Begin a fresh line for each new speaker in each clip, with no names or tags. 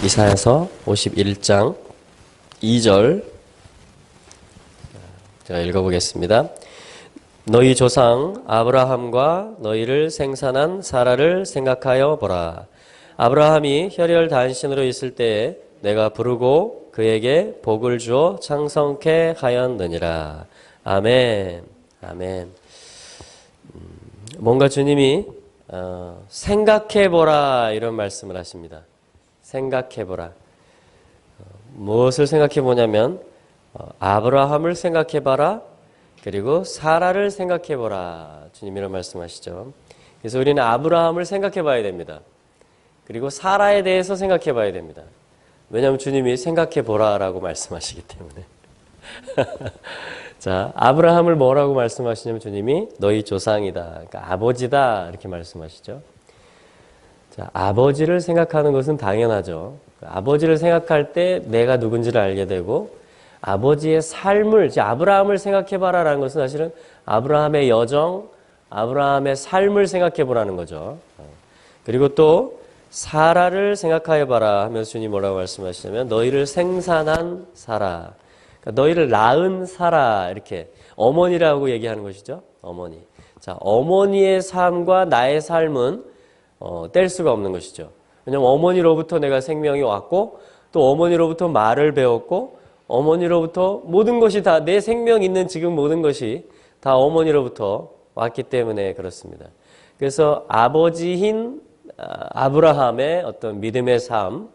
이사야서 51장 2절 제가 읽어보겠습니다. 너희 조상 아브라함과 너희를 생산한 사라를 생각하여 보라. 아브라함이 혈혈 단신으로 있을 때에 내가 부르고 그에게 복을 주어 창성케 하였느니라. 아멘. 아멘. 뭔가 주님이 생각해보라 이런 말씀을 하십니다. 생각해보라. 무엇을 생각해보냐면 아브라함을 생각해봐라. 그리고 사라를 생각해보라. 주님 이런 말씀하시죠. 그래서 우리는 아브라함을 생각해봐야 됩니다. 그리고 사라에 대해서 생각해봐야 됩니다. 왜냐하면 주님이 생각해보라라고 말씀하시기 때문에. 자, 아브라함을 뭐라고 말씀하시냐면 주님이 너희 조상이다. 그러니까 아버지다. 이렇게 말씀하시죠. 자, 아버지를 생각하는 것은 당연하죠. 아버지를 생각할 때 내가 누군지를 알게 되고 아버지의 삶을, 아브라함을 생각해봐라라는 것은 사실은 아브라함의 여정, 아브라함의 삶을 생각해보라는 거죠. 그리고 또 사라를 생각해봐라 하면서 주님 뭐라고 말씀하시냐면 너희를 생산한 사라. 그러니까 너희를 낳은 사라 이렇게 어머니라고 얘기하는 것이죠. 어머니. 자, 어머니의 삶과 나의 삶은 뗄 수가 없는 것이죠. 왜냐하면 어머니로부터 내가 생명이 왔고 또 어머니로부터 말을 배웠고 어머니로부터 모든 것이 다 내 생명 있는 지금 모든 것이 다 어머니로부터 왔기 때문에 그렇습니다. 그래서 아버지인 아브라함의 어떤 믿음의 삶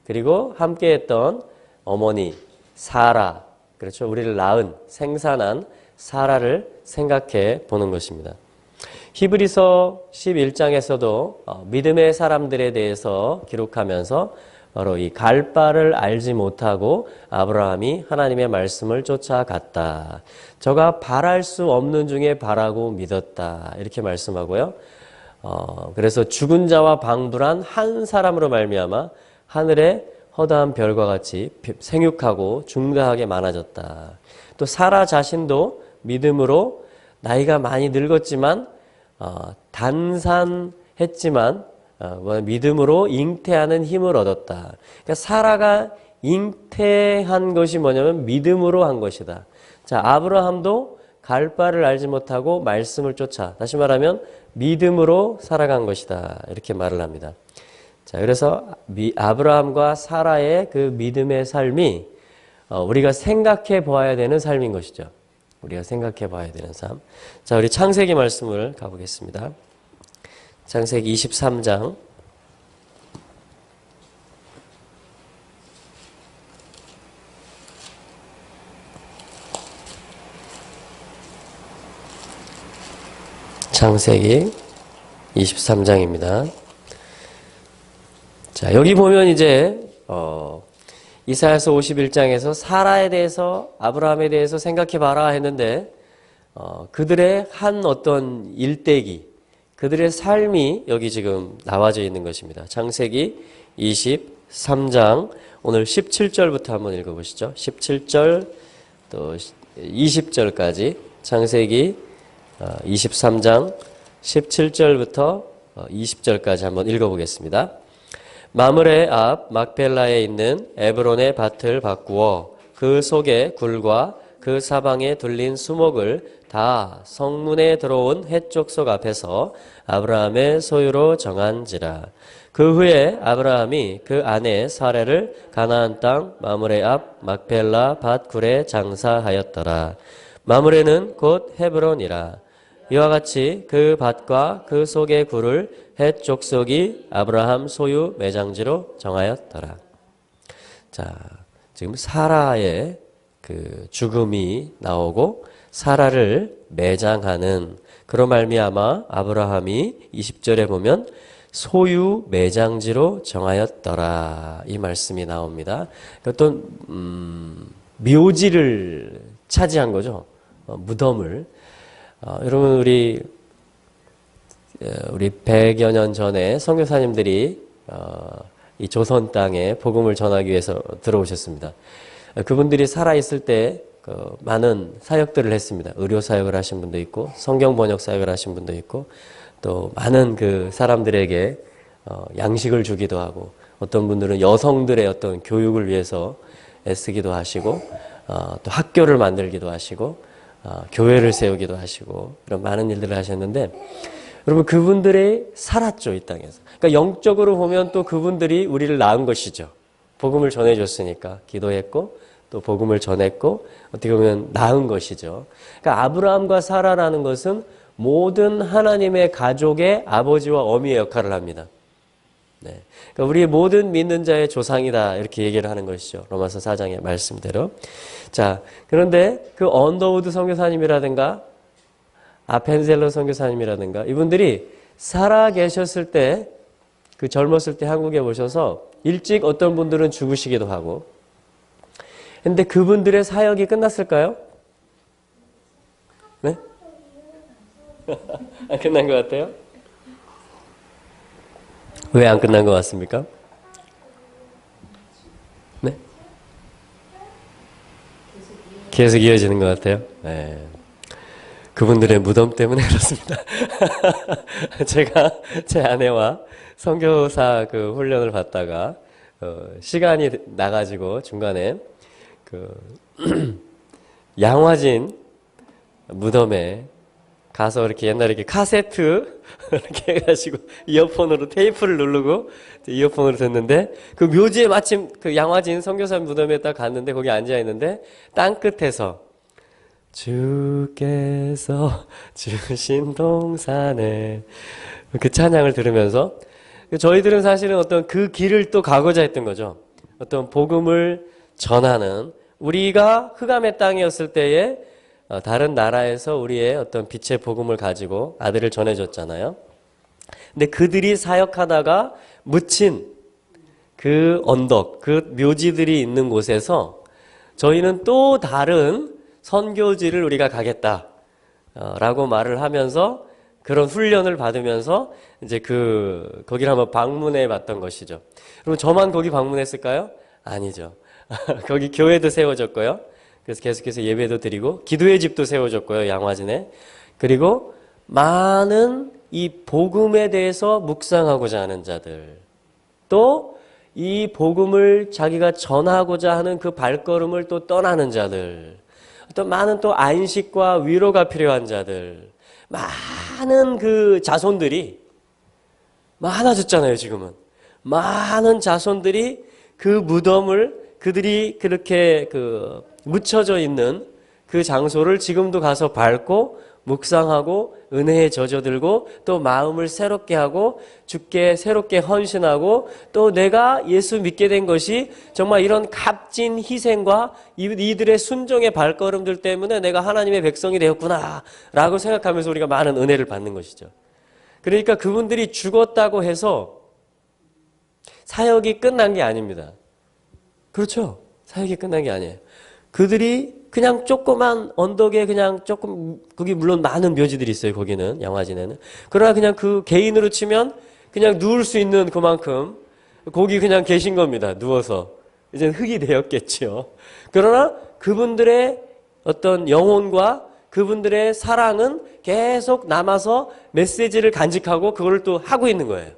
그리고 함께했던 어머니 사라 그렇죠. 우리를 낳은 생산한 사라를 생각해 보는 것입니다. 히브리서 11장에서도 믿음의 사람들에 대해서 기록하면서 바로 이 갈 바를 알지 못하고 아브라함이 하나님의 말씀을 쫓아갔다. 저가 바랄 수 없는 중에 바라고 믿었다. 이렇게 말씀하고요. 그래서 죽은 자와 방불한 한 사람으로 말미암아 하늘의 허다한 별과 같이 생육하고 중다하게 많아졌다. 또 사라 자신도 믿음으로 나이가 많이 늙었지만 단산했지만 믿음으로 잉태하는 힘을 얻었다. 그러니까 사라가 잉태한 것이 뭐냐면 믿음으로 한 것이다. 자, 아브라함도 갈 바를 알지 못하고 말씀을 쫓아 다시 말하면 믿음으로 살아간 것이다. 이렇게 말을 합니다. 자, 그래서 아브라함과 사라의 그 믿음의 삶이 우리가 생각해 보아야 되는 삶인 것이죠. 우리가 생각해 봐야 되는 삶. 자, 우리 창세기 말씀을 가보겠습니다. 창세기 23장 창세기 23장입니다. 자, 여기 보면 이제 이사야서 51장에서 사라에 대해서 아브라함에 대해서 생각해 봐라 했는데 그들의 한 어떤 일대기 그들의 삶이 여기 지금 나와져 있는 것입니다. 창세기 23장 오늘 17절부터 한번 읽어보시죠. 17절 또 20절까지 창세기 23장 17절부터 20절까지 한번 읽어보겠습니다. 마므레 앞 막펠라에 있는 에브론의 밭을 바꾸어 그 속에 굴과 그 사방에 둘린 수목을 다 성문에 들어온 해족속 앞에서 아브라함의 소유로 정한지라. 그 후에 아브라함이 그 아내 사레를 가나안 땅 마므레 앞 막펠라 밭 굴에 장사하였더라. 마므레는 곧 헤브론이라. 이와 같이 그 밭과 그 속의 굴을 헷 족속이 아브라함 소유 매장지로 정하였더라. 자, 지금 사라의 그 죽음이 나오고 사라를 매장하는 그로 말미암아 아브라함이 20절에 보면 소유 매장지로 정하였더라 이 말씀이 나옵니다. 어떤 묘지를 차지한 거죠. 무덤을. 여러분 우리 100여 년 전에 선교사님들이 이 조선 땅에 복음을 전하기 위해서 들어오셨습니다. 그분들이 살아있을 때 많은 사역들을 했습니다. 의료 사역을 하신 분도 있고 성경 번역 사역을 하신 분도 있고 또 많은 그 사람들에게 양식을 주기도 하고 어떤 분들은 여성들의 어떤 교육을 위해서 애쓰기도 하시고 또 학교를 만들기도 하시고 교회를 세우기도 하시고 이런 많은 일들을 하셨는데 여러분 그분들이 살았죠, 이 땅에서. 그러니까 영적으로 보면 또 그분들이 우리를 낳은 것이죠. 복음을 전해줬으니까 기도했고 또 복음을 전했고 어떻게 보면 낳은 것이죠. 그러니까 아브라함과 사라라는 것은 모든 하나님의 가족의 아버지와 어미의 역할을 합니다. 네. 그러니까 우리 모든 믿는 자의 조상이다 이렇게 얘기를 하는 것이죠. 로마서 4장의 말씀대로. 자, 그런데 그 언더우드 선교사님이라든가 아펜젤러 선교사님이라든가 이분들이 살아 계셨을 때, 그 젊었을 때 한국에 오셔서 일찍 어떤 분들은 죽으시기도 하고, 근데 그분들의 사역이 끝났을까요? 네? 안 끝난 것 같아요? 왜 안 끝난 것 같습니까? 네? 계속 이어지는 것 같아요? 네. 그분들의 무덤 때문에 그렇습니다. 제가 제 아내와 선교사 그 훈련을 받다가 시간이 나가지고 중간에 그 양화진 무덤에 가서 이렇게 옛날에 이렇게 카세트 이렇게 해가지고 이어폰으로 테이프를 누르고 이어폰으로 듣는데 그 묘지에 마침 그 양화진 선교사 무덤에 딱 갔는데 거기 앉아 있는데 땅 끝에서 주께서 주신 동산에 그 찬양을 들으면서 저희들은 사실은 어떤 그 길을 또 가고자 했던 거죠. 어떤 복음을 전하는 우리가 흑암의 땅이었을 때에 다른 나라에서 우리의 어떤 빛의 복음을 가지고 아들을 전해줬잖아요. 근데 그들이 사역하다가 묻힌 그 언덕, 그 묘지들이 있는 곳에서 저희는 또 다른 선교지를 우리가 가겠다 라고 말을 하면서 그런 훈련을 받으면서 이제 거기를 한번 방문해 봤던 것이죠. 그럼 저만 거기 방문했을까요? 아니죠. 거기 교회도 세워졌고요. 그래서 계속해서 예배도 드리고 기도의 집도 세워졌고요. 양화진에. 그리고 많은 이 복음에 대해서 묵상하고자 하는 자들, 또 이 복음을 자기가 전하고자 하는 그 발걸음을 또 떠나는 자들, 또 많은 또 안식과 위로가 필요한 자들, 많은 그 자손들이 많아졌잖아요, 지금은. 많은 자손들이 그 무덤을 그들이 그렇게 묻혀져 있는 그 장소를 지금도 가서 밟고 묵상하고 은혜에 젖어들고 또 마음을 새롭게 하고 주께 새롭게 헌신하고 또 내가 예수 믿게 된 것이 정말 이런 값진 희생과 이들의 순종의 발걸음들 때문에 내가 하나님의 백성이 되었구나 라고 생각하면서 우리가 많은 은혜를 받는 것이죠. 그러니까 그분들이 죽었다고 해서 사역이 끝난 게 아닙니다. 그렇죠? 사역이 끝난 게 아니에요. 그들이 그냥 조그만 언덕에 그냥 조금, 거기 물론 많은 묘지들이 있어요, 거기는, 양화진에는. 그러나 그냥 그 개인으로 치면 그냥 누울 수 있는 그만큼 거기 그냥 계신 겁니다, 누워서. 이제는 흙이 되었겠죠. 그러나 그분들의 어떤 영혼과 그분들의 사랑은 계속 남아서 메시지를 간직하고 그걸 또 하고 있는 거예요.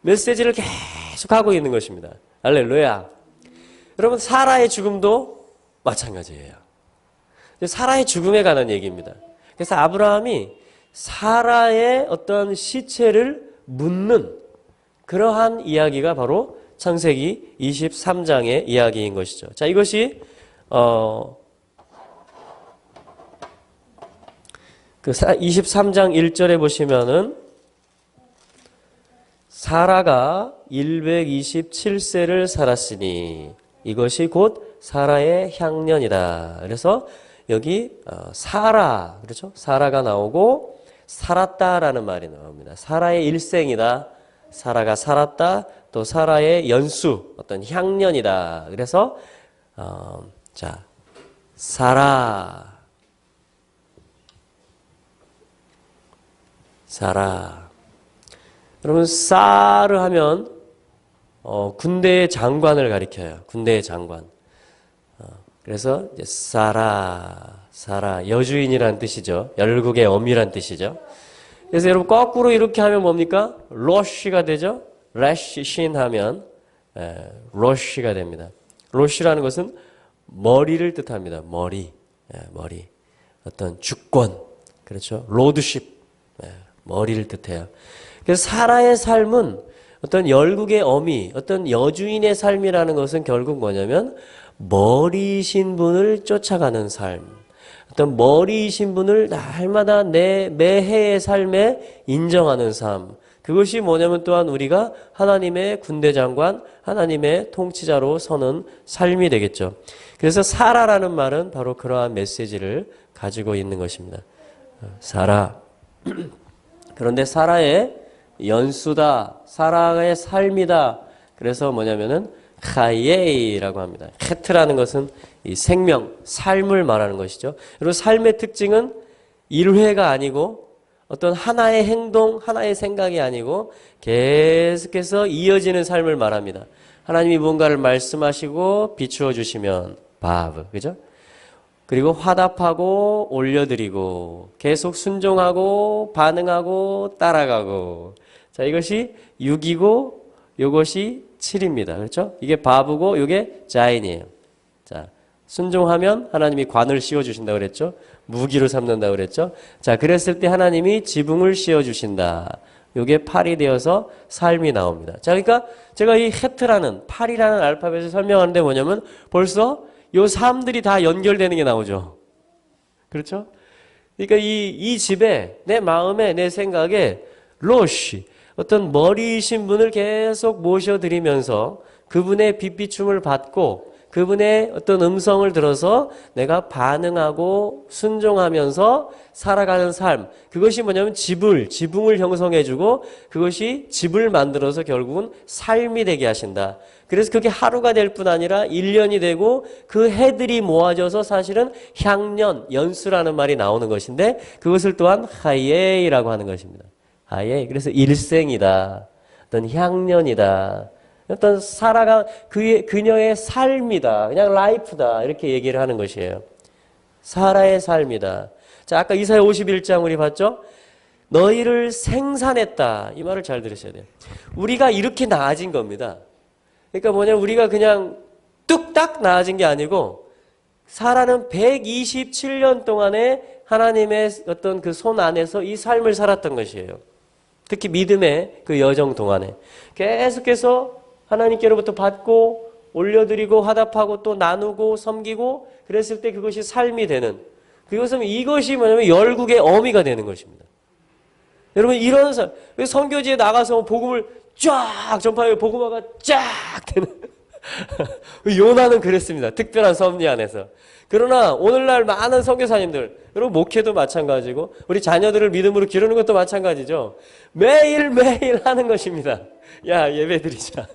메시지를 계속 하고 있는 것입니다. 할렐루야. 여러분, 사라의 죽음도 마찬가지예요. 사라의 죽음에 관한 얘기입니다. 그래서 아브라함이 사라의 어떤 시체를 묻는 그러한 이야기가 바로 창세기 23장의 이야기인 것이죠. 자, 이것이 그 23장 1절에 보시면은 사라가 127세를 살았으니 이것이 곧 사라의 향년이다. 그래서 여기 사라, 그렇죠? 사라가 나오고 살았다라는 말이 나옵니다. 사라의 일생이다. 사라가 살았다. 또 사라의 연수, 어떤 향년이다. 그래서 자, 사라, 사라. 여러분, 사르 하면 군대의 장관을 가리켜요. 군대의 장관. 그래서 이제 사라 여주인이란 뜻이죠. 열국의 어미란 뜻이죠. 그래서 여러분 거꾸로 이렇게 하면 뭡니까? 러쉬가 되죠. 래쉬 신 하면 로시가 됩니다. 로시라는 것은 머리를 뜻합니다. 머리. 어떤 주권. 그렇죠. 로드십. 머리를 뜻해요. 그래서 사라의 삶은 어떤 열국의 어미, 어떤 여주인의 삶이라는 것은 결국 뭐냐면 머리이신 분을 쫓아가는 삶. 어떤 머리이신 분을 날마다 매해의 삶에 인정하는 삶. 그것이 뭐냐면 또한 우리가 하나님의 군대장관, 하나님의 통치자로 서는 삶이 되겠죠. 그래서 사라라는 말은 바로 그러한 메시지를 가지고 있는 것입니다. 사라. 그런데 사라의 연수다. 사라의 삶이다. 그래서 뭐냐면은 카예이라고 합니다. 헤트라는 것은 이 생명, 삶을 말하는 것이죠. 그리고 삶의 특징은 일회가 아니고 어떤 하나의 행동, 하나의 생각이 아니고 계속해서 이어지는 삶을 말합니다. 하나님이 무언가를 말씀하시고 비추어 주시면 바브, 그죠? 그리고 화답하고 올려드리고 계속 순종하고 반응하고 따라가고. 자, 이것이 6이고 이것이 7입니다. 그렇죠? 이게 바브고 이게 자인이에요. 자, 순종하면 하나님이 관을 씌워주신다고 그랬죠? 무기로 삼는다고 그랬죠? 자, 그랬을 때 하나님이 지붕을 씌워주신다. 이게 8이 되어서 삶이 나옵니다. 자, 그러니까 제가 이 헤트라는 8이라는 알파벳을 설명하는데 뭐냐면 벌써 요 3들이 다 연결되는 게 나오죠. 그렇죠? 그러니까 이 집에 내 마음에 내 생각에 로시 어떤 머리이신 분을 계속 모셔드리면서 그분의 빛비춤을 받고 그분의 어떤 음성을 들어서 내가 반응하고 순종하면서 살아가는 삶. 그것이 뭐냐면 지붕을 형성해주고 그것이 집을 만들어서 결국은 삶이 되게 하신다. 그래서 그게 하루가 될 뿐 아니라 1년이 되고 그 해들이 모아져서 사실은 향년, 연수라는 말이 나오는 것인데 그것을 또한 하예이라고 하는 것입니다. 하예. 그래서 일생이다. 어떤 향년이다. 어떤 살아가 그녀의 삶이다. 그냥 라이프다. 이렇게 얘기를 하는 것이에요. 사라의 삶이다. 자, 아까 이사야 51장 우리 봤죠? 너희를 생산했다. 이 말을 잘 들으셔야 돼요. 우리가 이렇게 나아진 겁니다. 그러니까 뭐냐면 우리가 그냥 뚝딱 나아진 게 아니고 사라는 127년 동안에 하나님의 어떤 그 손 안에서 이 삶을 살았던 것이에요. 특히 믿음의 그 여정 동안에 계속해서 하나님께로부터 받고 올려드리고 화답하고 또 나누고 섬기고 그랬을 때 그것이 삶이 되는 그것은 이것이 뭐냐면 열국의 어미가 되는 것입니다. 여러분 이런 선교지에 나가서 복음을 쫙 전파하고 복음화가 쫙 되는 요나는 그랬습니다. 특별한 섭리 안에서. 그러나 오늘날 많은 선교사님들 여러분 목회도 마찬가지고 우리 자녀들을 믿음으로 기르는 것도 마찬가지죠. 매일매일 하는 것입니다. 야 예배드리자.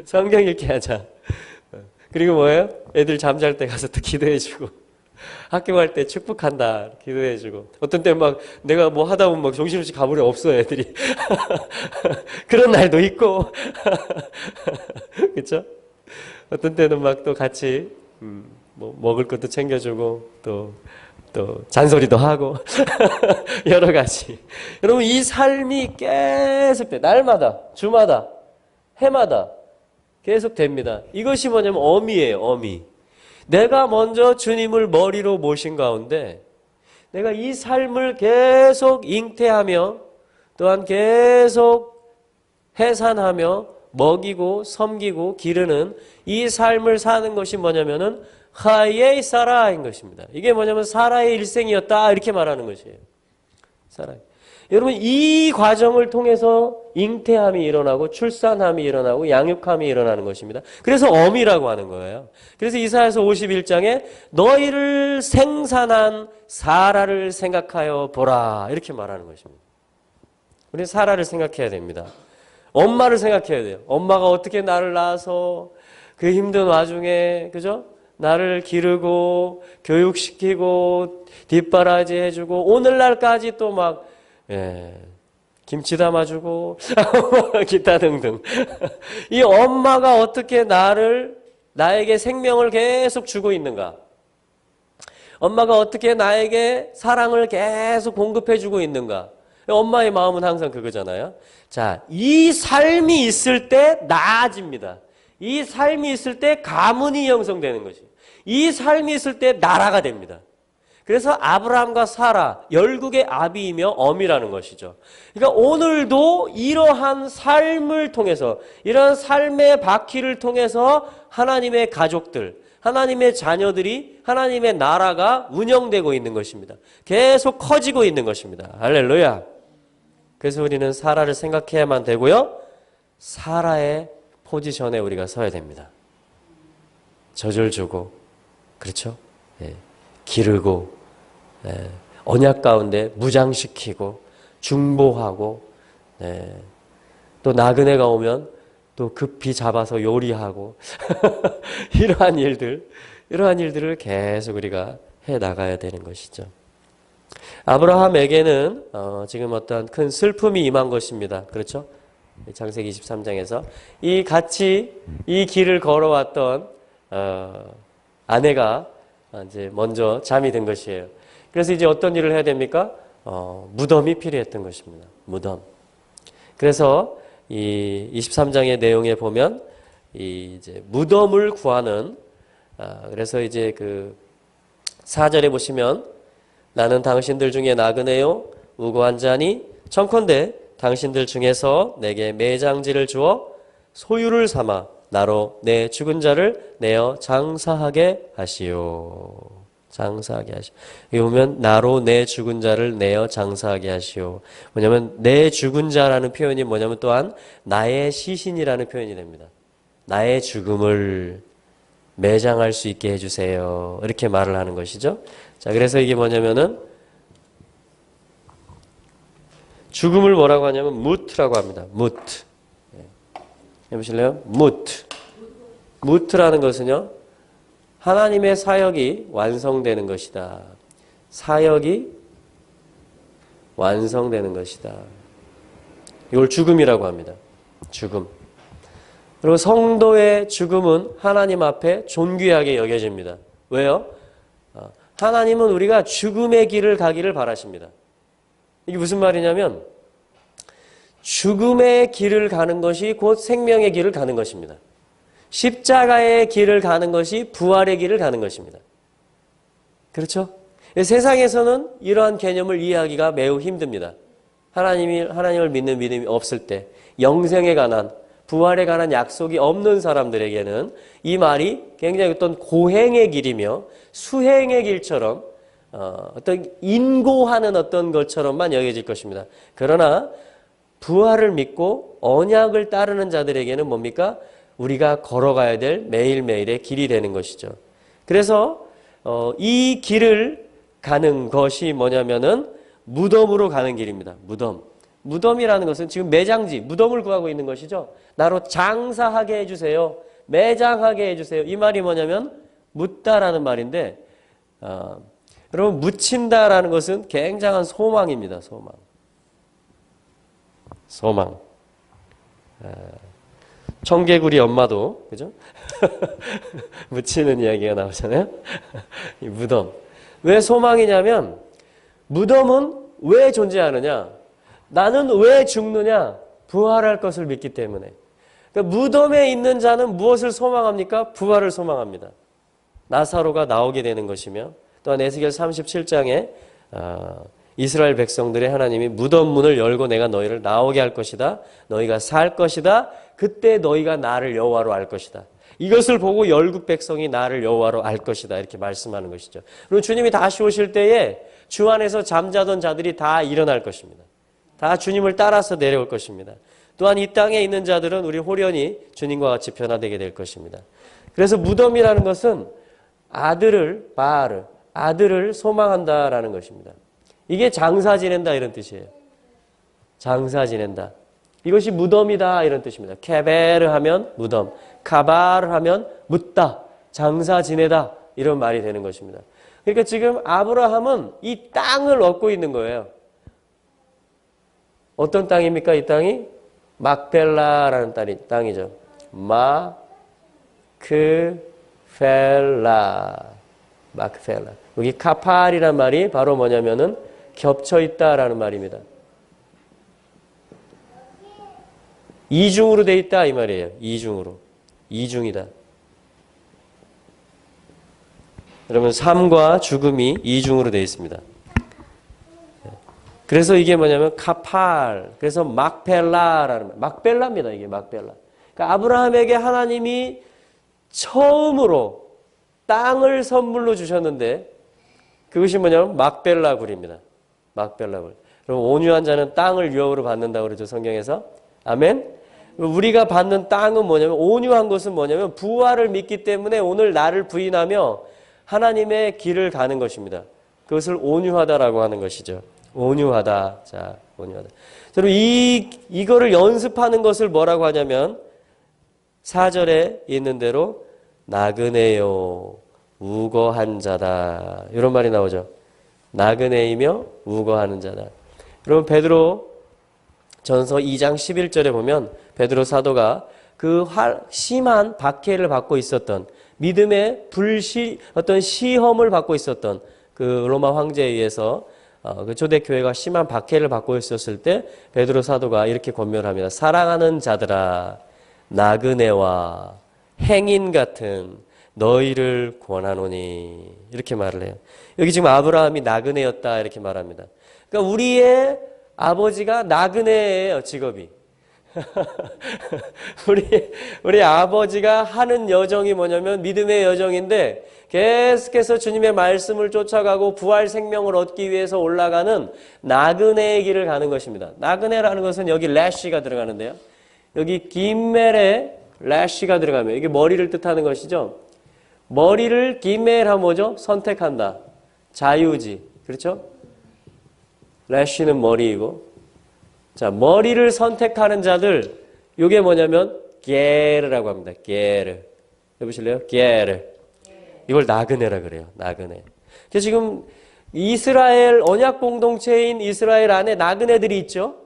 성경 읽게 하자. 그리고 뭐예요? 애들 잠잘 때 가서 또 기도해주고 학교 갈 때 축복한다 기도해주고 어떤 때 막 내가 뭐 하다 보면 막 정신없이 가버려 없어요 애들이. 그런 날도 있고 그렇죠? 어떤 때는 막 또 같이 뭐 먹을 것도 챙겨주고 또 잔소리도 하고 여러 가지. 여러분 이 삶이 계속 돼. 날마다 주마다 해마다 계속 됩니다. 이것이 뭐냐면 어미예요. 어미. 내가 먼저 주님을 머리로 모신 가운데 내가 이 삶을 계속 잉태하며 또한 계속 해산하며 먹이고 섬기고 기르는 이 삶을 사는 것이 뭐냐면은 하예이 사라인 것입니다. 이게 뭐냐면 사라의 일생이었다 이렇게 말하는 것이에요. 사라. 여러분 이 과정을 통해서 잉태함이 일어나고 출산함이 일어나고 양육함이 일어나는 것입니다. 그래서 어미라고 하는 거예요. 그래서 이사야서 51장에 너희를 생산한 사라를 생각하여 보라 이렇게 말하는 것입니다. 우리는 사라를 생각해야 됩니다. 엄마를 생각해야 돼요. 엄마가 어떻게 나를 낳아서 그 힘든 와중에 그죠? 나를 기르고 교육시키고 뒷바라지 해주고 오늘날까지 또 막 김치 담아주고 기타 등등. 이 엄마가 어떻게 나에게 생명을 계속 주고 있는가? 엄마가 어떻게 나에게 사랑을 계속 공급해주고 있는가? 엄마의 마음은 항상 그거잖아요. 자, 이 삶이 있을 때 나아집니다. 이 삶이 있을 때 가문이 형성되는 것이. 이 삶이 있을 때 나라가 됩니다. 그래서 아브라함과 사라, 열국의 아비이며 엄이라는 것이죠. 그러니까 오늘도 이러한 삶을 통해서, 이러한 삶의 바퀴를 통해서 하나님의 가족들, 하나님의 자녀들이, 하나님의 나라가 운영되고 있는 것입니다. 계속 커지고 있는 것입니다. 할렐루야. 그래서 우리는 사라를 생각해야만 되고요. 사라의 포지션에 우리가 서야 됩니다. 젖을 주고, 그렇죠? 예. 기르고, 예. 언약 가운데 무장시키고, 중보하고, 예. 또 나그네가 오면 또 급히 잡아서 요리하고, 이러한 일들을 계속 우리가 해 나가야 되는 것이죠. 아브라함에게는 지금 어떤 큰 슬픔이 임한 것입니다. 그렇죠? 창세기 23장에서 같이 이 길을 걸어왔던 아내가 이제 먼저 잠이 든 것이에요. 그래서 이제 어떤 일을 해야 됩니까? 무덤이 필요했던 것입니다. 무덤. 그래서 이 23장의 내용에 보면 이제 무덤을 구하는 그래서 이제 그 4절에 보시면 나는 당신들 중에 나그네요 우고한 자니 청컨대 당신들 중에서 내게 매장지를 주어 소유를 삼아 나로 내 죽은 자를 내어 장사하게 하시오. 장사하게 하시오. 여기 보면 나로 내 죽은 자를 내어 장사하게 하시오. 뭐냐면 내 죽은 자라는 표현이 뭐냐면 또한 나의 시신이라는 표현이 됩니다. 나의 죽음을 매장할 수 있게 해주세요. 이렇게 말을 하는 것이죠. 자, 그래서 이게 뭐냐면은 죽음을 뭐라고 하냐면 무트라고 합니다. 무트. 해보실래요? 무트. 무트라는 것은요, 하나님의 사역이 완성되는 것이다. 사역이 완성되는 것이다. 이걸 죽음이라고 합니다. 죽음. 그리고 성도의 죽음은 하나님 앞에 존귀하게 여겨집니다. 왜요? 하나님은 우리가 죽음의 길을 가기를 바라십니다. 이게 무슨 말이냐면 죽음의 길을 가는 것이 곧 생명의 길을 가는 것입니다. 십자가의 길을 가는 것이 부활의 길을 가는 것입니다. 그렇죠? 세상에서는 이러한 개념을 이해하기가 매우 힘듭니다. 하나님을 믿는 믿음이 없을 때, 영생에 관한, 부활에 관한 약속이 없는 사람들에게는 이 말이 굉장히 어떤 고행의 길이며 수행의 길처럼 어떤 인고하는 어떤 것처럼만 여겨질 것입니다. 그러나 부활을 믿고 언약을 따르는 자들에게는 뭡니까? 우리가 걸어가야 될 매일매일의 길이 되는 것이죠. 그래서 이 길을 가는 것이 뭐냐면은 무덤으로 가는 길입니다. 무덤. 무덤이라는 것은 지금 매장지, 무덤을 구하고 있는 것이죠. 나로 장사하게 해주세요. 매장하게 해주세요. 이 말이 뭐냐면 묻다라는 말인데 여러분 묻힌다라는 것은 굉장한 소망입니다. 소망. 청개구리 엄마도 그죠? 묻히는 이야기가 나오잖아요. 이 무덤. 왜 소망이냐면 무덤은 왜 존재하느냐? 나는 왜 죽느냐? 부활할 것을 믿기 때문에. 그러니까 무덤에 있는 자는 무엇을 소망합니까? 부활을 소망합니다. 나사로가 나오게 되는 것이며 또한 에스겔 37장에 이스라엘 백성들의 하나님이 무덤 문을 열고 내가 너희를 나오게 할 것이다. 너희가 살 것이다. 그때 너희가 나를 여호와로 알 것이다. 이것을 보고 열국 백성이 나를 여호와로 알 것이다. 이렇게 말씀하는 것이죠. 그리고 주님이 다시 오실 때에 주 안에서 잠자던 자들이 다 일어날 것입니다. 다 주님을 따라서 내려올 것입니다. 또한 이 땅에 있는 자들은 우리 호련히 주님과 같이 변화되게 될 것입니다. 그래서 무덤이라는 것은 아들을 소망한다라는 것입니다. 이게 장사 지낸다 이런 뜻이에요. 장사 지낸다. 이것이 무덤이다 이런 뜻입니다. 케베르 하면 무덤, 카바르 하면 묻다, 장사 지내다 이런 말이 되는 것입니다. 그러니까 지금 아브라함은 이 땅을 얻고 있는 거예요. 어떤 땅입니까? 이 땅이 막펠라라는 땅이죠. 마크펠라. 여기 카팔이란 말이 바로 뭐냐면은 겹쳐 있다라는 말입니다. 이중으로 돼 있다 이 말이에요. 이중으로. 이중이다. 그러면 삶과 죽음이 이중으로 돼 있습니다. 그래서 이게 뭐냐면 카팔, 그래서 막펠라라는 말, 막벨라입니다. 이게 막벨라. 그러니까 아브라함에게 하나님이 처음으로 땅을 선물로 주셨는데 그것이 뭐냐면 막벨라 굴입니다. 막벨라 굴. 그럼 온유한 자는 땅을 유업으로 받는다고 그러죠, 성경에서. 아멘. 우리가 받는 땅은 뭐냐면, 온유한 것은 뭐냐면 부활을 믿기 때문에 오늘 나를 부인하며 하나님의 길을 가는 것입니다. 그것을 온유하다라고 하는 것이죠. 온유하다. 자, 온유하다. 여러분, 이거를 연습하는 것을 뭐라고 하냐면 4절에 있는 대로 나그네요, 우거한 자다. 이런 말이 나오죠. 나그네이며 우거하는 자다. 여러분, 베드로 전서 2장 11절에 보면 베드로 사도가 그 심한 박해를 받고 있었던, 믿음의 어떤 시험을 받고 있었던 그 로마 황제에 의해서 그 초대교회가 심한 박해를 받고 있었을 때 베드로 사도가 이렇게 권면합니다. 사랑하는 자들아, 나그네와 행인 같은 너희를 권하노니. 이렇게 말을 해요. 여기 지금 아브라함이 나그네였다 이렇게 말합니다. 그러니까 우리의 아버지가 나그네예요, 직업이. 우리 아버지가 하는 여정이 뭐냐면 믿음의 여정인데 계속해서 주님의 말씀을 쫓아가고 부활 생명을 얻기 위해서 올라가는 나그네의 길을 가는 것입니다. 나그네라는 것은 여기 래쉬가 들어가는데요. 여기 김멜에 래쉬가 들어가면 이게 머리를 뜻하는 것이죠. 머리를 김멜하면 뭐죠? 선택한다. 자유지. 그렇죠? 래쉬는 머리이고, 자, 머리를 선택하는 자들, 이게 뭐냐면 게르라고 합니다. 게르. 해보실래요? 게르. 이걸 나그네라 그래요. 나그네. 그래서 지금 이스라엘 언약 공동체인 이스라엘 안에 나그네들이 있죠.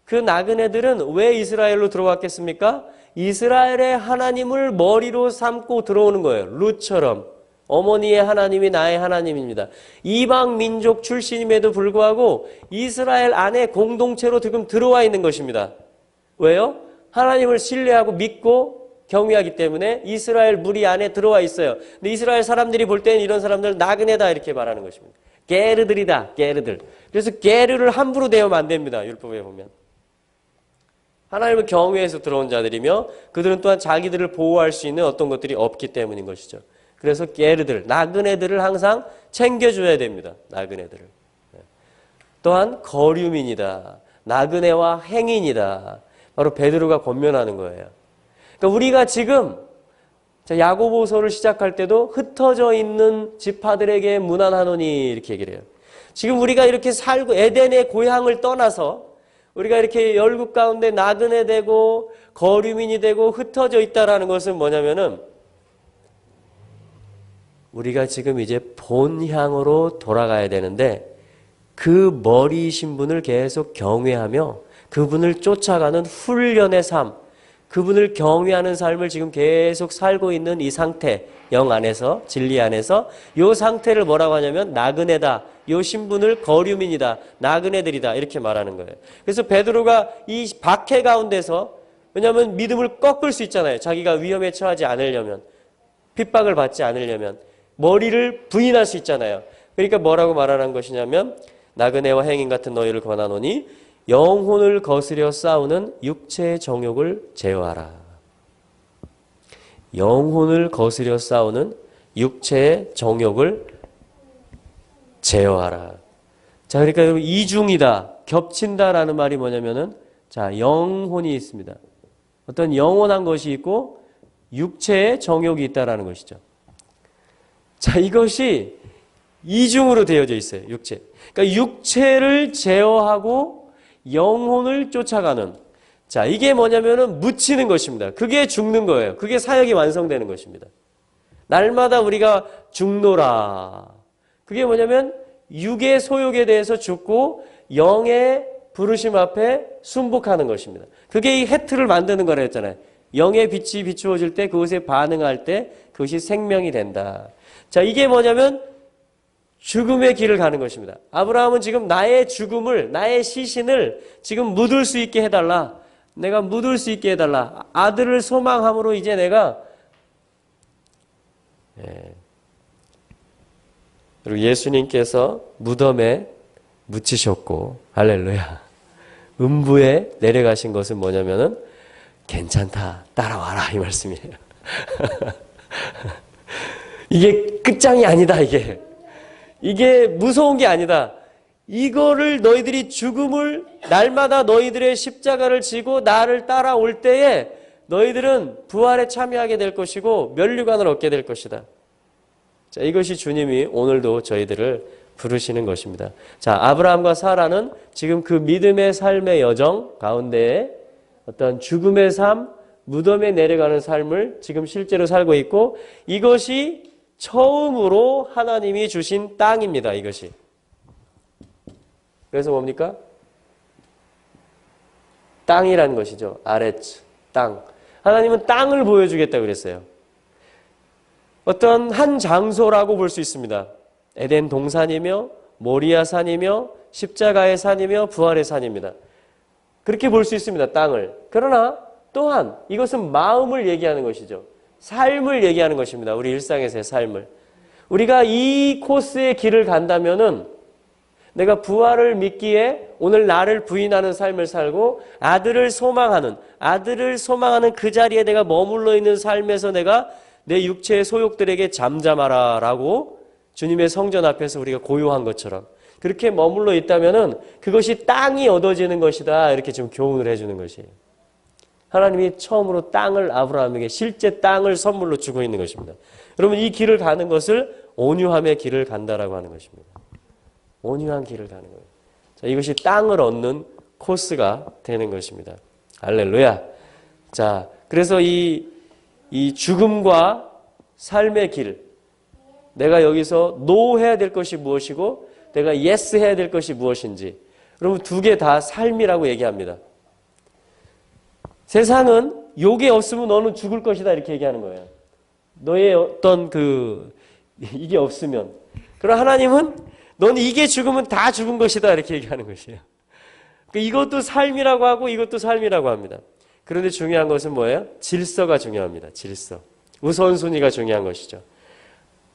그 나그네들은 왜 이스라엘로 들어왔겠습니까? 이스라엘의 하나님을 머리로 삼고 들어오는 거예요. 룻처럼. 어머니의 하나님이 나의 하나님입니다. 이방 민족 출신임에도 불구하고 이스라엘 안에 공동체로 지금 들어와 있는 것입니다. 왜요? 하나님을 신뢰하고 믿고 경외하기 때문에 이스라엘 무리 안에 들어와 있어요. 근데 이스라엘 사람들이 볼 때는 이런 사람들 나그네다 이렇게 말하는 것입니다. 게르들이다, 게르들. 그래서 게르를 함부로 대하면 안 됩니다. 율법에 보면. 하나님을 경외해서 들어온 자들이며 그들은 또한 자기들을 보호할 수 있는 어떤 것들이 없기 때문인 것이죠. 그래서 게르들, 나그네들을 항상 챙겨줘야 됩니다. 나그네들을. 또한 거류민이다. 나그네와 행인이다. 바로 베드로가 권면하는 거예요. 그러니까 우리가 지금 야고보서를 시작할 때도 흩어져 있는 지파들에게 문안하노니 이렇게 얘기를 해요. 지금 우리가 이렇게 살고 에덴의 고향을 떠나서 우리가 이렇게 열국 가운데 나그네 되고 거류민이 되고 흩어져 있다라는 것은 뭐냐면은 우리가 지금 이제 본향으로 돌아가야 되는데 그 머리이신 분을 계속 경외하며 그분을 쫓아가는 훈련의 삶, 그분을 경외하는 삶을 지금 계속 살고 있는 이 상태, 영 안에서, 진리 안에서 이 상태를 뭐라고 하냐면 나그네다. 이 신분을 거류민이다. 나그네들이다. 이렇게 말하는 거예요. 그래서 베드로가 이 박해 가운데서, 왜냐하면 믿음을 꺾을 수 있잖아요. 자기가 위험에 처하지 않으려면, 핍박을 받지 않으려면 머리를 부인할 수 있잖아요. 그러니까 뭐라고 말하는 것이냐면 나그네와 행인 같은 너희를 권하노니 영혼을 거스려 싸우는 육체의 정욕을 제어하라. 영혼을 거스려 싸우는 육체의 정욕을 제어하라. 자, 그러니까 여러분 이중이다, 겹친다라는 말이 뭐냐면은 자, 영혼이 있습니다. 어떤 영원한 것이 있고 육체의 정욕이 있다라는 것이죠. 자, 이것이 이중으로 되어져 있어요. 육체. 그러니까 육체를 제어하고 영혼을 쫓아가는. 자, 이게 뭐냐면은 묻히는 것입니다. 그게 죽는 거예요. 그게 사역이 완성되는 것입니다. 날마다 우리가 죽노라. 그게 뭐냐면 육의 소욕에 대해서 죽고 영의 부르심 앞에 순복하는 것입니다. 그게 이 해트를 만드는 거라 했잖아요. 영의 빛이 비추어질 때 그것에 반응할 때 그것이 생명이 된다. 자, 이게 뭐냐면 죽음의 길을 가는 것입니다. 아브라함은 지금 나의 죽음을, 나의 시신을 지금 묻을 수 있게 해달라. 내가 묻을 수 있게 해달라. 아들을 소망함으로 이제 내가 그리고 예수님께서 무덤에 묻히셨고 할렐루야. 음부에 내려가신 것은 뭐냐면은 괜찮다. 따라와라 이 말씀이에요. 이게 끝장이 아니다. 이게 무서운 게 아니다. 이거를 너희들이 죽음을 날마다 너희들의 십자가를 지고 나를 따라올 때에 너희들은 부활에 참여하게 될 것이고 면류관을 얻게 될 것이다. 자, 이것이 주님이 오늘도 저희들을 부르시는 것입니다. 자, 아브라함과 사라는 지금 그 믿음의 삶의 여정 가운데에 어떤 죽음의 삶, 무덤에 내려가는 삶을 지금 실제로 살고 있고 이것이 처음으로 하나님이 주신 땅입니다. 이것이. 그래서 뭡니까? 땅이라는 것이죠. 아레츠, 땅. 하나님은 땅을 보여주겠다고 그랬어요. 어떤 한 장소라고 볼 수 있습니다. 에덴 동산이며 모리아 산이며 십자가의 산이며 부활의 산입니다. 그렇게 볼 수 있습니다. 땅을. 그러나 또한 이것은 마음을 얘기하는 것이죠. 삶을 얘기하는 것입니다. 우리 일상에서의 삶을. 우리가 이 코스의 길을 간다면은 내가 부활을 믿기에 오늘 나를 부인하는 삶을 살고 아들을 소망하는 그 자리에 내가 머물러 있는 삶에서 내가 내 육체의 소욕들에게 잠잠하라 라고 주님의 성전 앞에서 우리가 고요한 것처럼 그렇게 머물러 있다면은 그것이 땅이 얻어지는 것이다. 이렇게 좀 교훈을 해주는 것이에요. 하나님이 처음으로 땅을 아브라함에게 실제 땅을 선물로 주고 있는 것입니다. 여러분 이 길을 가는 것을 온유함의 길을 간다라고 하는 것입니다. 온유한 길을 가는 거예요. 자, 이것이 땅을 얻는 코스가 되는 것입니다. 할렐루야. 자, 그래서 이 죽음과 삶의 길, 내가 여기서 노 해야 될 것이 무엇이고 내가 예스 해야 될 것이 무엇인지 여러분 두 개 다 삶이라고 얘기합니다. 세상은 요게 없으면 너는 죽을 것이다 이렇게 얘기하는 거예요. 너의 어떤 이게 없으면. 그럼 하나님은 너는 이게 죽으면 다 죽은 것이다 이렇게 얘기하는 것이에요. 이것도 삶이라고 하고 이것도 삶이라고 합니다. 그런데 중요한 것은 뭐예요? 질서가 중요합니다. 질서. 우선순위가 중요한 것이죠.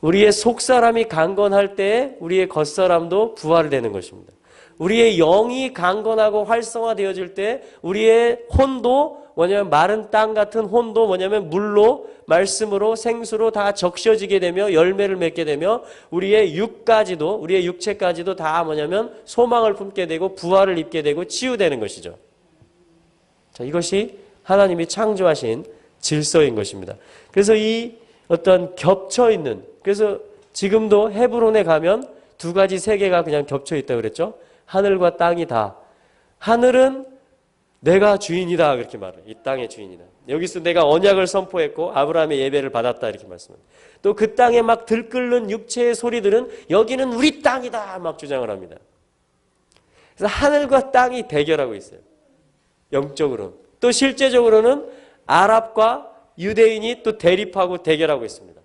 우리의 속사람이 강건할 때에 우리의 겉사람도 부활되는 것입니다. 우리의 영이 강건하고 활성화되어질 때 우리의 혼도 뭐냐면 마른 땅 같은 혼도 뭐냐면 물로 말씀으로 생수로 다 적셔지게 되며 열매를 맺게 되며 우리의 육까지도 우리의 육체까지도 다 뭐냐면 소망을 품게 되고 부활을 입게 되고 치유되는 것이죠. 자, 이것이 하나님이 창조하신 질서인 것입니다. 그래서 이 어떤 겹쳐 있는 그래서 지금도 헤브론에 가면 두 가지 세계가 그냥 겹쳐 있다고 그랬죠. 하늘과 땅이 다. 하늘은 내가 주인이다 그렇게 말해요. 이 땅의 주인이다. 여기서 내가 언약을 선포했고 아브라함의 예배를 받았다 이렇게 말씀합니다. 또 그 땅에 막 들끓는 육체의 소리들은 여기는 우리 땅이다 막 주장을 합니다. 그래서 하늘과 땅이 대결하고 있어요. 영적으로는. 또 실제적으로는 아랍과 유대인이 또 대립하고 대결하고 있습니다.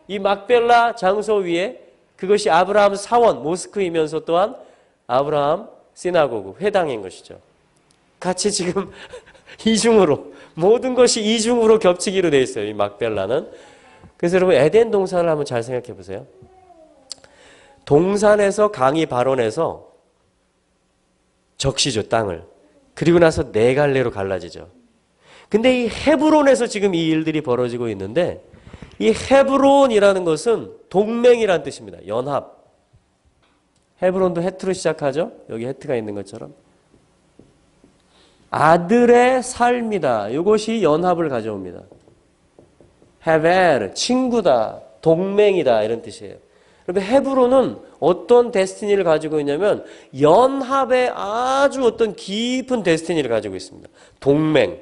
이 막벨라 장소 위에 그것이 아브라함 사원 모스크이면서 또한 아브라함 시나고그 회당인 것이죠. 같이 지금 이중으로 모든 것이 이중으로 겹치기로 되어 있어요. 이 막벨라는. 그래서 여러분 에덴 동산을 한번 잘 생각해 보세요. 동산에서 강이 발원해서 적시죠 땅을. 그리고 나서 네 갈래로 갈라지죠. 근데 이 헤브론에서 지금 이 일들이 벌어지고 있는데 이 헤브론이라는 것은 동맹이라는 뜻입니다. 연합. 헤브론도 헤트로 시작하죠. 여기 헤트가 있는 것처럼. 아들의 삶이다. 이것이 연합을 가져옵니다. 헤벨, 친구다, 동맹이다 이런 뜻이에요. 그런데 헤브론은 어떤 데스티니를 가지고 있냐면 연합의 아주 어떤 깊은 데스티니를 가지고 있습니다. 동맹.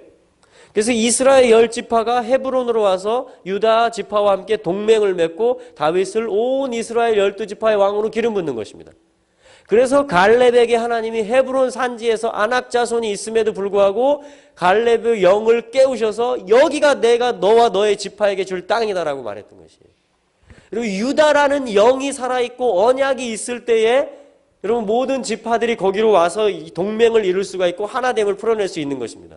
그래서 이스라엘 10지파가 헤브론으로 와서 유다 지파와 함께 동맹을 맺고 다윗을 온 이스라엘 12지파의 왕으로 기름 붓는 것입니다. 그래서 갈렙에게 하나님이 헤브론 산지에서 아낙 자손이 있음에도 불구하고 갈렙의 영을 깨우셔서 여기가 내가 너와 너의 지파에게 줄 땅이다라고 말했던 것이에요. 그리고 유다라는 영이 살아있고 언약이 있을 때에 여러분 모든 지파들이 거기로 와서 이 동맹을 이룰 수가 있고 하나됨을 풀어낼 수 있는 것입니다.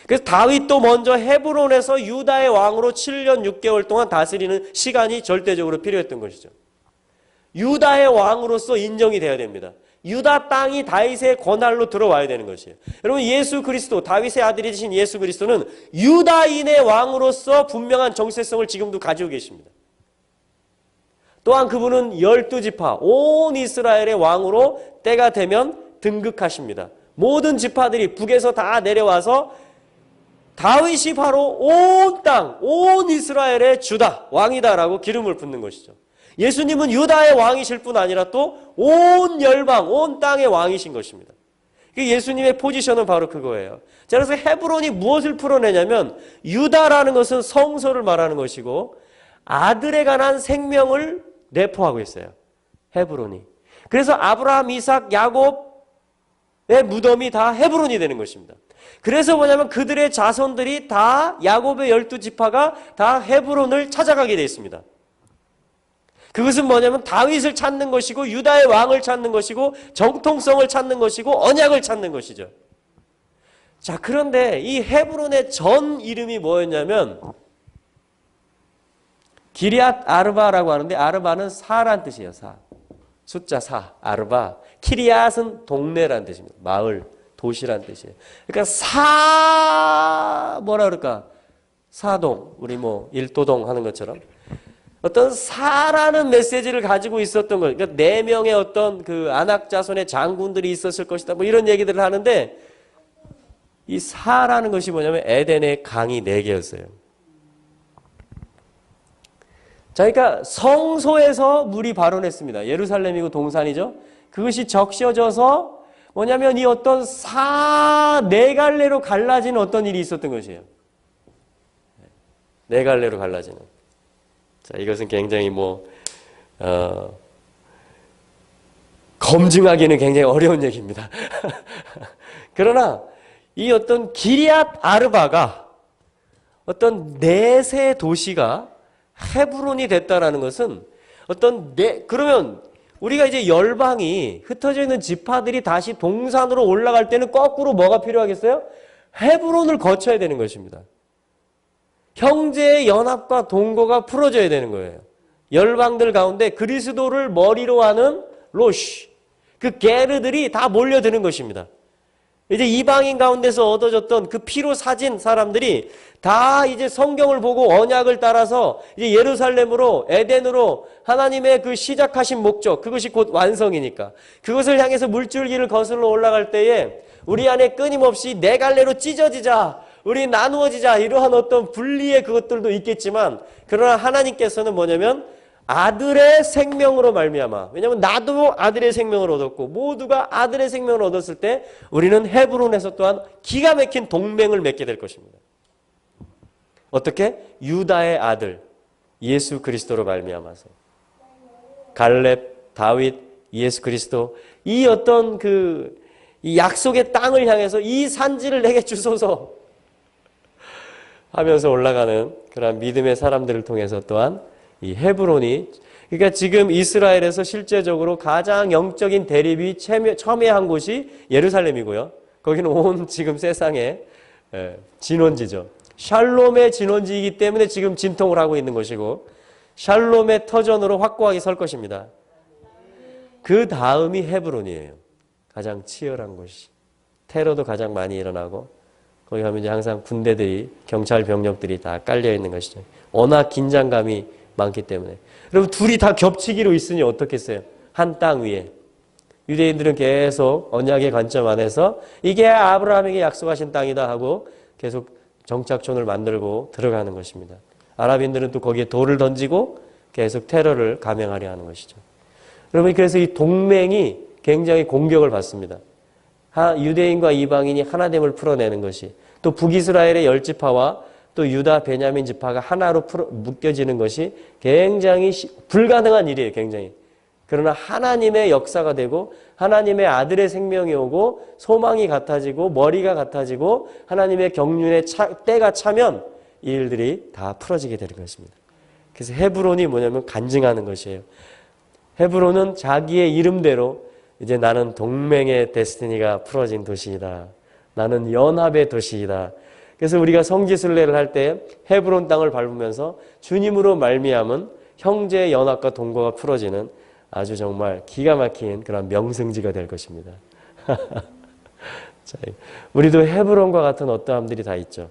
그래서 다윗도 먼저 헤브론에서 유다의 왕으로 7년 6개월 동안 다스리는 시간이 절대적으로 필요했던 것이죠. 유다의 왕으로서 인정이 돼야 됩니다. 유다 땅이 다윗의 권한로 들어와야 되는 것이에요. 여러분, 예수 그리스도, 다윗의 아들이 되신 예수 그리스도는 유다인의 왕으로서 분명한 정체성을 지금도 가지고 계십니다. 또한 그분은 12지파, 온 이스라엘의 왕으로 때가 되면 등극하십니다. 모든 지파들이 북에서 다 내려와서 다윗이 바로 온 땅, 온 이스라엘의 주다, 왕이다라고 기름을 붓는 것이죠. 예수님은 유다의 왕이실 뿐 아니라 또 온 열방, 온 땅의 왕이신 것입니다. 예수님의 포지션은 바로 그거예요. 자, 그래서 헤브론이 무엇을 풀어내냐면 유다라는 것은 성소를 말하는 것이고 아들에 관한 생명을 내포하고 있어요. 헤브론이. 그래서 아브라함, 이삭, 야곱의 무덤이 다 헤브론이 되는 것입니다. 그래서 뭐냐면 그들의 자손들이 다 야곱의 12지파가 다 헤브론을 찾아가게 되어 있습니다. 그것은 뭐냐면 다윗을 찾는 것이고 유다의 왕을 찾는 것이고 정통성을 찾는 것이고 언약을 찾는 것이죠. 자, 그런데 이 헤브론의 전 이름이 뭐였냐면 기리앗 아르바라고 하는데 아르바는 사란 뜻이에요. 사. 숫자 4. 아르바. 키리앗은 동네라는 뜻입니다. 마을, 도시라는 뜻이에요. 그러니까 뭐라 그럴까? 사동. 우리 뭐 일도동 하는 것처럼 어떤 사라는 메시지를 가지고 있었던 거예요. 그러니까 4명의 어떤 그 안악 자손의 장군들이 있었을 것이다. 뭐 이런 얘기들을 하는데 이 사라는 것이 뭐냐면 에덴의 강이 4개였어요. 자, 그러니까 성소에서 물이 발원했습니다. 예루살렘이고 동산이죠. 그것이 적셔져서 뭐냐면 이 어떤 4갈래로 갈라지는 어떤 일이 있었던 것이에요. 4갈래로 갈라지는. 자, 이것은 굉장히 검증하기는 굉장히 어려운 얘기입니다. 그러나 이 어떤 기리앗 아르바가 어떤 넷의 도시가 헤브론이 됐다라는 것은 그러면 우리가 이제 열방이 흩어져 있는 지파들이 다시 동산으로 올라갈 때는 거꾸로 뭐가 필요하겠어요? 헤브론을 거쳐야 되는 것입니다. 형제의 연합과 동거가 풀어져야 되는 거예요. 열방들 가운데 그리스도를 머리로 하는 로시, 그 게르들이 다 몰려드는 것입니다. 이제 이방인 가운데서 얻어졌던 그 피로 사진 사람들이 다 이제 성경을 보고 언약을 따라서 이제 예루살렘으로, 에덴으로 하나님의 그 시작하신 목적, 그것이 곧 완성이니까 그것을 향해서 물줄기를 거슬러 올라갈 때에 우리 안에 끊임없이 4갈래로 찢어지자, 우리 나누어지자, 이러한 어떤 분리의 그것들도 있겠지만, 그러나 하나님께서는 뭐냐면 아들의 생명으로 말미암아, 왜냐하면 나도 아들의 생명을 얻었고 모두가 아들의 생명을 얻었을 때 우리는 헤브론에서 또한 기가 막힌 동맹을 맺게 될 것입니다. 어떻게? 유다의 아들 예수 그리스도로 말미암아서 갈렙, 다윗, 예수 그리스도, 이 어떤 이 약속의 땅을 향해서 이 산지를 내게 주소서 하면서 올라가는 그런 믿음의 사람들을 통해서 또한 이 헤브론이, 그러니까 지금 이스라엘에서 실제적으로 가장 영적인 대립이 첨예한 곳이 예루살렘이고요. 거기는 온 지금 세상의 진원지죠. 샬롬의 진원지이기 때문에 지금 진통을 하고 있는 것이고 샬롬의 터전으로 확고하게 설 것입니다. 그 다음이 헤브론이에요. 가장 치열한 곳이. 테러도 가장 많이 일어나고 거기 가면 이제 항상 군대들이, 경찰 병력들이 다 깔려 있는 것이죠. 워낙 긴장감이 많기 때문에. 여러분, 둘이 다 겹치기로 있으니 어떻겠어요? 한 땅 위에. 유대인들은 계속 언약의 관점 안에서 이게 아브라함에게 약속하신 땅이다 하고 계속 정착촌을 만들고 들어가는 것입니다. 아랍인들은 또 거기에 돌을 던지고 계속 테러를 감행하려 하는 것이죠. 여러분, 그래서 이 동맹이 굉장히 공격을 받습니다. 유대인과 이방인이 하나됨을 풀어내는 것이, 또 북이스라엘의 10지파와 또 유다, 베냐민 지파가 하나로 묶여지는 것이 굉장히 불가능한 일이에요. 굉장히. 그러나 하나님의 역사가 되고 하나님의 아들의 생명이 오고 소망이 같아지고 머리가 같아지고 하나님의 경륜의 때가 차면 이 일들이 다 풀어지게 되는 것입니다. 그래서 헤브론이 뭐냐면 간증하는 것이에요. 헤브론은 자기의 이름대로 이제 나는 동맹의 데스티니가 풀어진 도시이다. 나는 연합의 도시이다. 그래서 우리가 성지순례를 할 때 헤브론 땅을 밟으면서 주님으로 말미암은 형제의 연합과 동거가 풀어지는 아주 정말 기가 막힌 그런 명승지가 될 것입니다. 자, 우리도 헤브론과 같은 어떠함들이 다 있죠.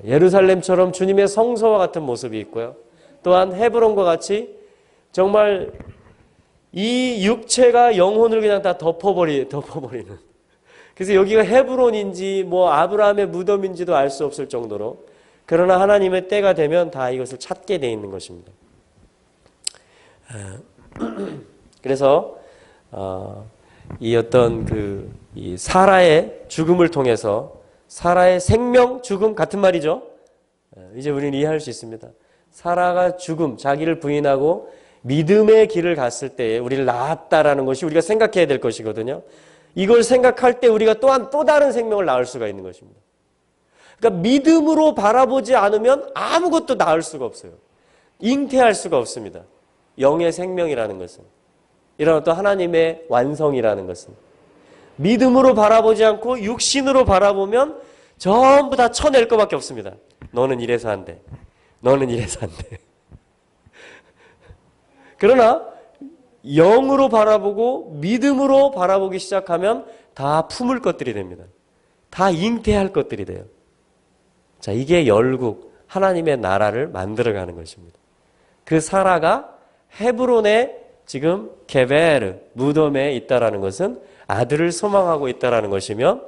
예루살렘처럼 주님의 성소와 같은 모습이 있고요. 또한 헤브론과 같이 정말 이 육체가 영혼을 그냥 다 덮어버리는. 그래서 여기가 헤브론인지 뭐 아브라함의 무덤인지도 알 수 없을 정도로, 그러나 하나님의 때가 되면 다 이것을 찾게 돼 있는 것입니다. 그래서 이 어떤 이 사라의 죽음을 통해서, 사라의 생명, 죽음 같은 말이죠. 이제 우리는 이해할 수 있습니다. 사라가 죽음, 자기를 부인하고 믿음의 길을 갔을 때에 우리를 낳았다라는 것이 우리가 생각해야 될 것이거든요. 이걸 생각할 때 우리가 또한 또 다른 생명을 낳을 수가 있는 것입니다. 그러니까 믿음으로 바라보지 않으면 아무것도 낳을 수가 없어요. 잉태할 수가 없습니다. 영의 생명이라는 것은, 이런 어떤 하나님의 완성이라는 것은, 믿음으로 바라보지 않고 육신으로 바라보면 전부 다 쳐낼 것밖에 없습니다. 너는 이래서 안 돼. 너는 이래서 안 돼. 그러나 영으로 바라보고 믿음으로 바라보기 시작하면 다 품을 것들이 됩니다. 다 잉태할 것들이 돼요. 자, 이게 열국 하나님의 나라를 만들어가는 것입니다. 그 사라가 헤브론에 지금 게베르 무덤에 있다라는 것은 아들을 소망하고 있다라는 것이며,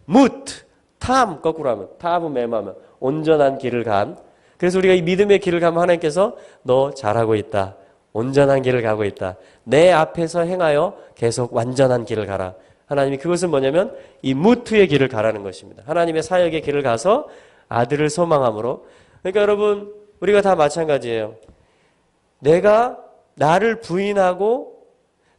무트 탐 거꾸로 하면 타브 맴하면 온전한 길을 간. 그래서 우리가 이 믿음의 길을 가면 하나님께서 너 잘하고 있다. 온전한 길을 가고 있다. 내 앞에서 행하여 계속 완전한 길을 가라. 하나님이 그것은 뭐냐면 이 무트의 길을 가라는 것입니다. 하나님의 사역의 길을 가서 아들을 소망함으로. 그러니까 여러분, 우리가 다 마찬가지예요. 내가 나를 부인하고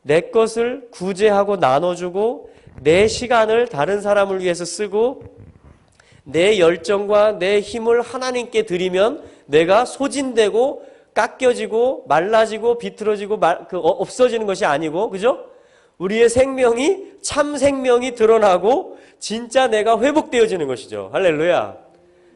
내 것을 구제하고 나눠주고 내 시간을 다른 사람을 위해서 쓰고 내 열정과 내 힘을 하나님께 드리면 내가 소진되고 깎여지고 말라지고 비틀어지고 없어지는 것이 아니고, 그죠? 우리의 생명이 참 생명이 드러나고 진짜 내가 회복되어지는 것이죠. 할렐루야.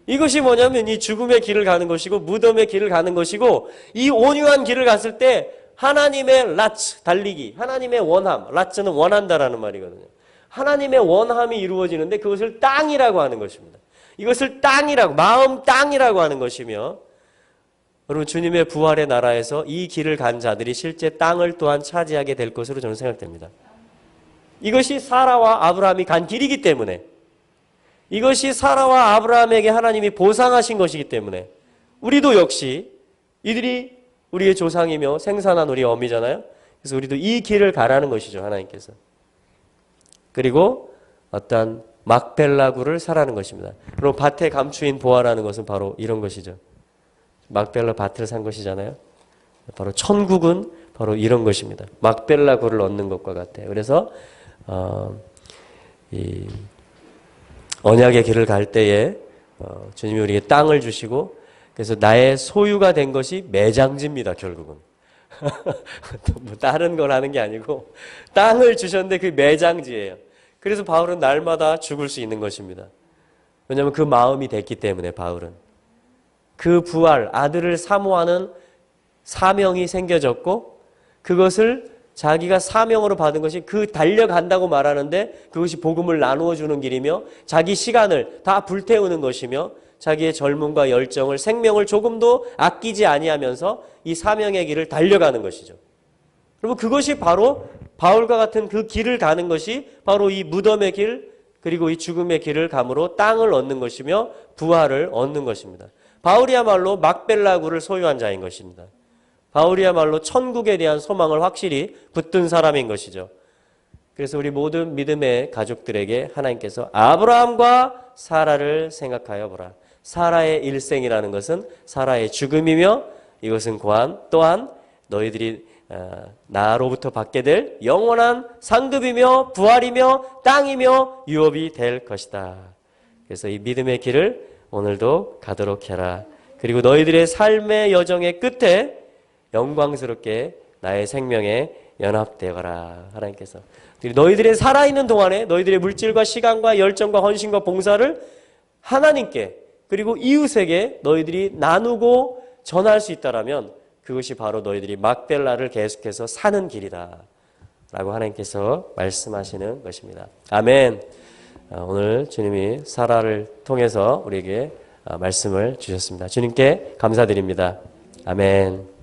이것이 뭐냐면 이 죽음의 길을 가는 것이고 무덤의 길을 가는 것이고, 이 온유한 길을 갔을 때 하나님의 라츠, 달리기, 하나님의 원함, 라츠는 원한다라는 말이거든요. 하나님의 원함이 이루어지는데 그것을 땅이라고 하는 것입니다. 이것을 땅이라고, 마음 땅이라고 하는 것이며, 여러분, 주님의 부활의 나라에서 이 길을 간 자들이 실제 땅을 또한 차지하게 될 것으로 저는 생각됩니다. 이것이 사라와 아브라함이 간 길이기 때문에, 이것이 사라와 아브라함에게 하나님이 보상하신 것이기 때문에, 우리도 역시 이들이 우리의 조상이며 생산한 우리의 어미잖아요. 그래서 우리도 이 길을 가라는 것이죠, 하나님께서. 그리고 어떠한 막벨라구를 사라는 것입니다. 그럼 밭에 감추인 보화라는 것은 바로 이런 것이죠. 막벨라 밭을 산 것이잖아요. 바로 천국은 바로 이런 것입니다. 막벨라구를 얻는 것과 같아요. 그래서 이 언약의 길을 갈 때에 주님이 우리에게 땅을 주시고, 그래서 나의 소유가 된 것이 매장지입니다. 결국은 뭐 다른 걸 하는 게 아니고 땅을 주셨는데 그 매장지예요. 그래서 바울은 날마다 죽을 수 있는 것입니다. 왜냐하면 그 마음이 됐기 때문에. 바울은 그 부활, 아들을 사모하는 사명이 생겨졌고, 그것을 자기가 사명으로 받은 것이 그 달려간다고 말하는데 그것이 복음을 나누어 주는 길이며, 자기 시간을 다 불태우는 것이며, 자기의 젊음과 열정을, 생명을 조금도 아끼지 아니하면서 이 사명의 길을 달려가는 것이죠. 그리고 그것이 바로 바울과 같은 그 길을 가는 것이 바로 이 무덤의 길, 그리고 이 죽음의 길을 감으로 땅을 얻는 것이며 부활을 얻는 것입니다. 바울이야말로 막벨라구를 소유한 자인 것입니다. 바울이야말로 천국에 대한 소망을 확실히 붙든 사람인 것이죠. 그래서 우리 모든 믿음의 가족들에게 하나님께서 아브라함과 사라를 생각하여 보라. 사라의 일생이라는 것은 사라의 죽음이며, 이것은 또한 너희들이 나로부터 받게 될 영원한 상급이며 부활이며 땅이며 유업이 될 것이다. 그래서 이 믿음의 길을 오늘도 가도록 해라. 그리고 너희들의 삶의 여정의 끝에 영광스럽게 나의 생명에 연합되어라. 하나님께서 너희들의 살아있는 동안에 너희들의 물질과 시간과 열정과 헌신과 봉사를 하나님께 그리고 이웃에게 너희들이 나누고 전할 수 있다라면 그것이 바로 너희들이 막벨라를 계속해서 사는 길이다 라고 하나님께서 말씀하시는 것입니다. 아멘. 오늘 주님이 사라를 통해서 우리에게 말씀을 주셨습니다. 주님께 감사드립니다. 아멘.